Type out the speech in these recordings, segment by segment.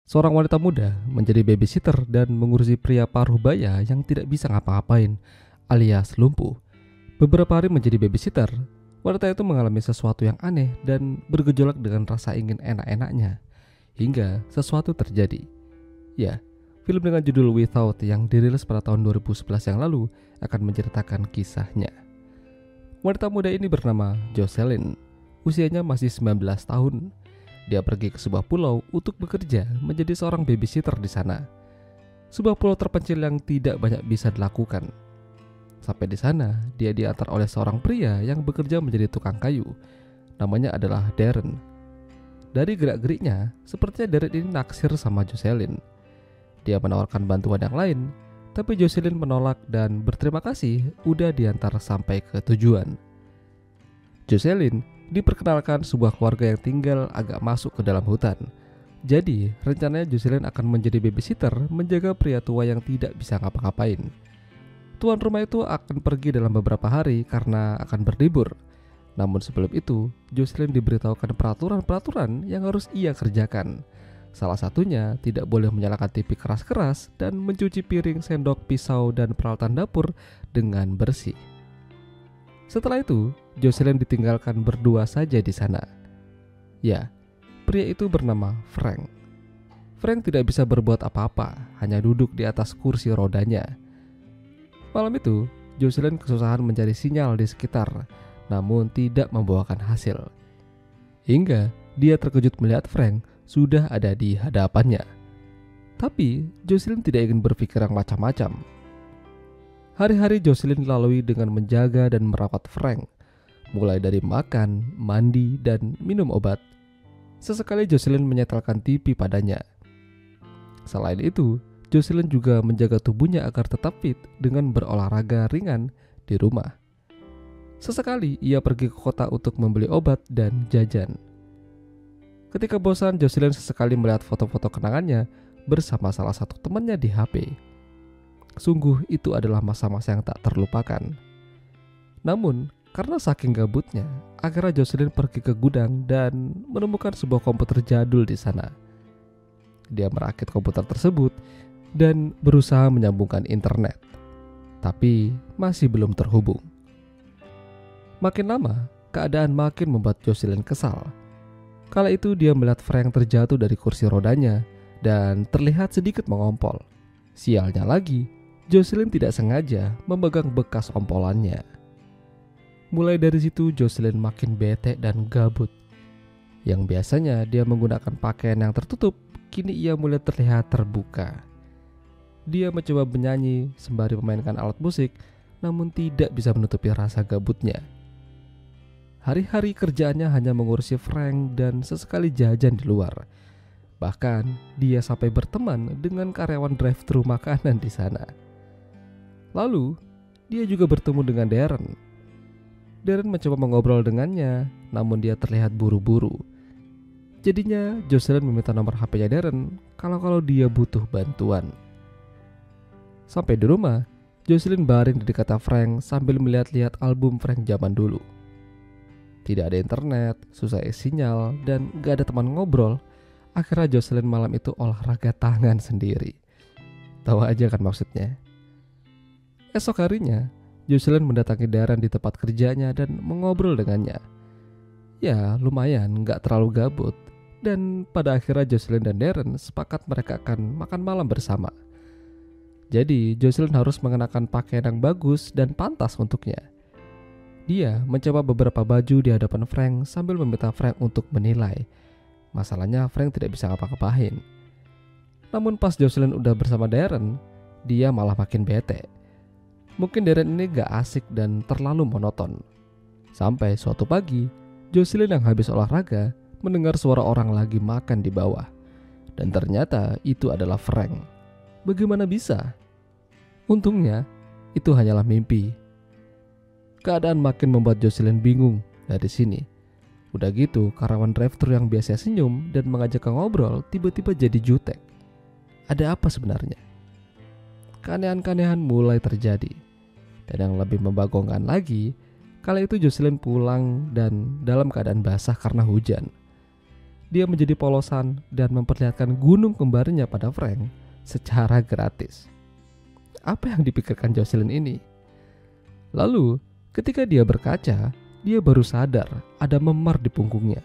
Seorang wanita muda menjadi babysitter dan mengurusi pria paruh baya yang tidak bisa ngapa-ngapain, alias lumpuh. Beberapa hari menjadi babysitter, wanita itu mengalami sesuatu yang aneh dan bergejolak dengan rasa ingin enak-enaknya, hingga sesuatu terjadi. Ya, film dengan judul Without yang dirilis pada tahun 2011 yang lalu akan menceritakan kisahnya. Wanita muda ini bernama Jocelyn, usianya masih 19 tahun. Dia pergi ke sebuah pulau untuk bekerja menjadi seorang babysitter di sana. Sebuah pulau terpencil yang tidak banyak bisa dilakukan. Sampai di sana, dia diantar oleh seorang pria yang bekerja menjadi tukang kayu. Namanya adalah Darren. Dari gerak-geriknya, sepertinya Darren ini naksir sama Jocelyn. Dia menawarkan bantuan yang lain, tapi Jocelyn menolak dan berterima kasih udah diantar sampai ke tujuan. Jocelyn diperkenalkan sebuah keluarga yang tinggal agak masuk ke dalam hutan. Jadi, rencananya Jocelyn akan menjadi babysitter menjaga pria tua yang tidak bisa ngapa-ngapain. Tuan rumah itu akan pergi dalam beberapa hari karena akan berlibur. Namun sebelum itu, Jocelyn diberitahukan peraturan-peraturan yang harus ia kerjakan. Salah satunya, tidak boleh menyalakan TV keras-keras dan mencuci piring, sendok, pisau, dan peralatan dapur dengan bersih. Setelah itu, Jocelyn ditinggalkan berdua saja di sana. Ya, pria itu bernama Frank. Frank tidak bisa berbuat apa-apa, hanya duduk di atas kursi rodanya. Malam itu, Jocelyn kesusahan mencari sinyal di sekitar, namun tidak membuahkan hasil. Hingga dia terkejut melihat Frank sudah ada di hadapannya. Tapi, Jocelyn tidak ingin berpikir yang macam-macam. Hari-hari Jocelyn lalui dengan menjaga dan merawat Frank, mulai dari makan, mandi, dan minum obat. Sesekali Jocelyn menyetelkan TV padanya. Selain itu, Jocelyn juga menjaga tubuhnya agar tetap fit dengan berolahraga ringan di rumah. Sesekali ia pergi ke kota untuk membeli obat dan jajan. Ketika bosan, Jocelyn sesekali melihat foto-foto kenangannya bersama salah satu temannya di HP. Sungguh itu adalah masa-masa yang tak terlupakan. Namun, karena saking gabutnya, akhirnya Jocelyn pergi ke gudang dan menemukan sebuah komputer jadul di sana. Dia merakit komputer tersebut dan berusaha menyambungkan internet, tapi masih belum terhubung. Makin lama, keadaan makin membuat Jocelyn kesal. Kala itu dia melihat Frank terjatuh dari kursi rodanya dan terlihat sedikit mengompol. Sialnya lagi, Jocelyn tidak sengaja memegang bekas ompolannya. Mulai dari situ Jocelyn makin bete dan gabut. Yang biasanya dia menggunakan pakaian yang tertutup, kini ia mulai terlihat terbuka. Dia mencoba menyanyi sembari memainkan alat musik, namun tidak bisa menutupi rasa gabutnya. Hari-hari kerjaannya hanya mengurusi Frank dan sesekali jajan di luar. Bahkan dia sampai berteman dengan karyawan drive-thru makanan di sana. Lalu, dia juga bertemu dengan Darren. Darren mencoba mengobrol dengannya, namun dia terlihat buru-buru. Jadinya, Jocelyn meminta nomor HP-nya Darren kalau dia butuh bantuan. Sampai di rumah, Jocelyn baring di dekat Frank sambil melihat-lihat album Frank zaman dulu. Tidak ada internet, susah sinyal, dan gak ada teman ngobrol. Akhirnya Jocelyn malam itu olahraga tangan sendiri. Tahu aja kan maksudnya. Esok harinya, Jocelyn mendatangi Darren di tempat kerjanya dan mengobrol dengannya. Ya, lumayan, gak terlalu gabut. Dan pada akhirnya Jocelyn dan Darren sepakat mereka akan makan malam bersama. Jadi, Jocelyn harus mengenakan pakaian yang bagus dan pantas untuknya. Dia mencoba beberapa baju di hadapan Frank sambil meminta Frank untuk menilai. Masalahnya Frank tidak bisa ngapa-ngapain. Namun pas Jocelyn udah bersama Darren, dia malah makin bete. Mungkin Darren ini gak asik dan terlalu monoton. Sampai suatu pagi, Jocelyn yang habis olahraga mendengar suara orang lagi makan di bawah. Dan ternyata itu adalah Frank. Bagaimana bisa? Untungnya, itu hanyalah mimpi. Keadaan makin membuat Jocelyn bingung dari sini. Udah gitu, karyawan drive-thru yang biasa senyum dan mengajak ngobrol tiba-tiba jadi jutek. Ada apa sebenarnya? Keanehan-keanehan mulai terjadi. Dan yang lebih membagongkan lagi, kala itu Jocelyn pulang dan dalam keadaan basah karena hujan. dia menjadi polosan dan memperlihatkan gunung kembarnya pada Frank secara gratis. Apa yang dipikirkan Jocelyn ini? Lalu, ketika dia berkaca, dia baru sadar ada memar di punggungnya.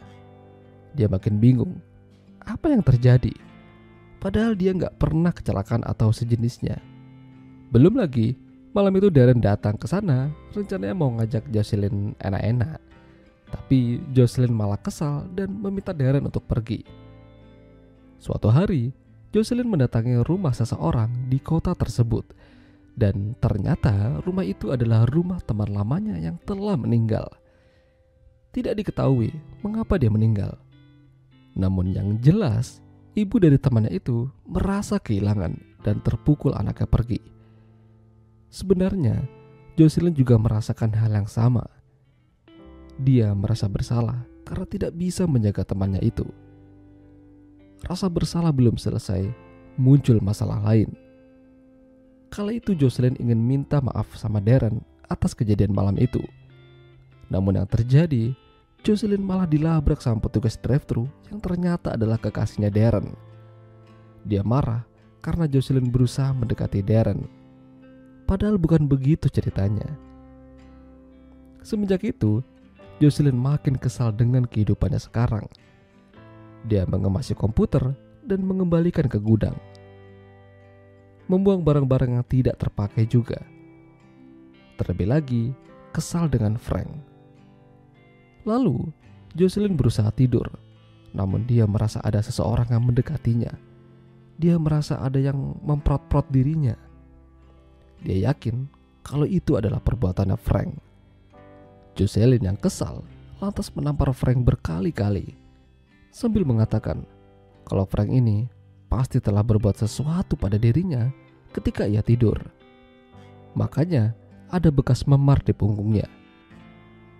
Dia makin bingung. Apa yang terjadi? Padahal dia nggak pernah kecelakaan atau sejenisnya. Belum lagi, malam itu Darren datang ke sana, rencananya mau ngajak Jocelyn enak-enak. Tapi Jocelyn malah kesal dan meminta Darren untuk pergi. Suatu hari, Jocelyn mendatangi rumah seseorang di kota tersebut. Dan ternyata rumah itu adalah rumah teman lamanya yang telah meninggal. Tidak diketahui mengapa dia meninggal. Namun yang jelas, ibu dari temannya itu merasa kehilangan dan terpukul anaknya pergi. Sebenarnya, Jocelyn juga merasakan hal yang sama. Dia merasa bersalah karena tidak bisa menjaga temannya itu. Rasa bersalah belum selesai, muncul masalah lain. Kala itu Jocelyn ingin minta maaf sama Darren atas kejadian malam itu. Namun yang terjadi, Jocelyn malah dilabrak sama petugas drive-thru yang ternyata adalah kekasihnya Darren. Dia marah karena Jocelyn berusaha mendekati Darren. Padahal bukan begitu ceritanya. Semenjak itu, Jocelyn makin kesal dengan kehidupannya sekarang. Dia mengemasi komputer dan mengembalikan ke gudang. Membuang barang-barang yang tidak terpakai juga. Terlebih lagi, kesal dengan Frank. Lalu, Jocelyn berusaha tidur. Namun dia merasa ada seseorang yang mendekatinya. Dia merasa ada yang memprot-prot dirinya. Dia yakin kalau itu adalah perbuatannya Frank. Jocelyn yang kesal lantas menampar Frank berkali-kali sambil mengatakan kalau Frank ini pasti telah berbuat sesuatu pada dirinya ketika ia tidur. Makanya ada bekas memar di punggungnya.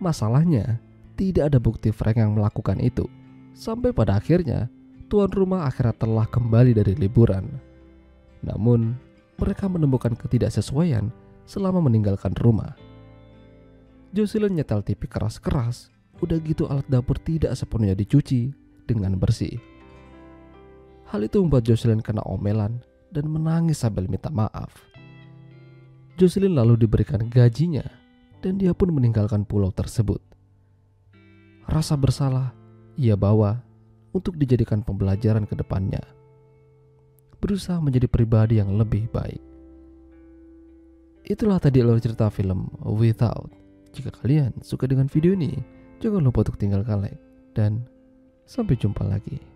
Masalahnya tidak ada bukti Frank yang melakukan itu. Sampai pada akhirnya tuan rumah akhirnya telah kembali dari liburan. Namun mereka menemukan ketidaksesuaian selama meninggalkan rumah. Jocelyn nyetel TV keras-keras, udah gitu alat dapur tidak sepenuhnya dicuci dengan bersih. Hal itu membuat Jocelyn kena omelan dan menangis sambil minta maaf. Jocelyn lalu diberikan gajinya dan dia pun meninggalkan pulau tersebut. Rasa bersalah ia bawa untuk dijadikan pembelajaran ke depannya. Berusaha menjadi pribadi yang lebih baik. Itulah tadi alur cerita film Without. Jika kalian suka dengan video ini, jangan lupa untuk tinggalkan like dan sampai jumpa lagi.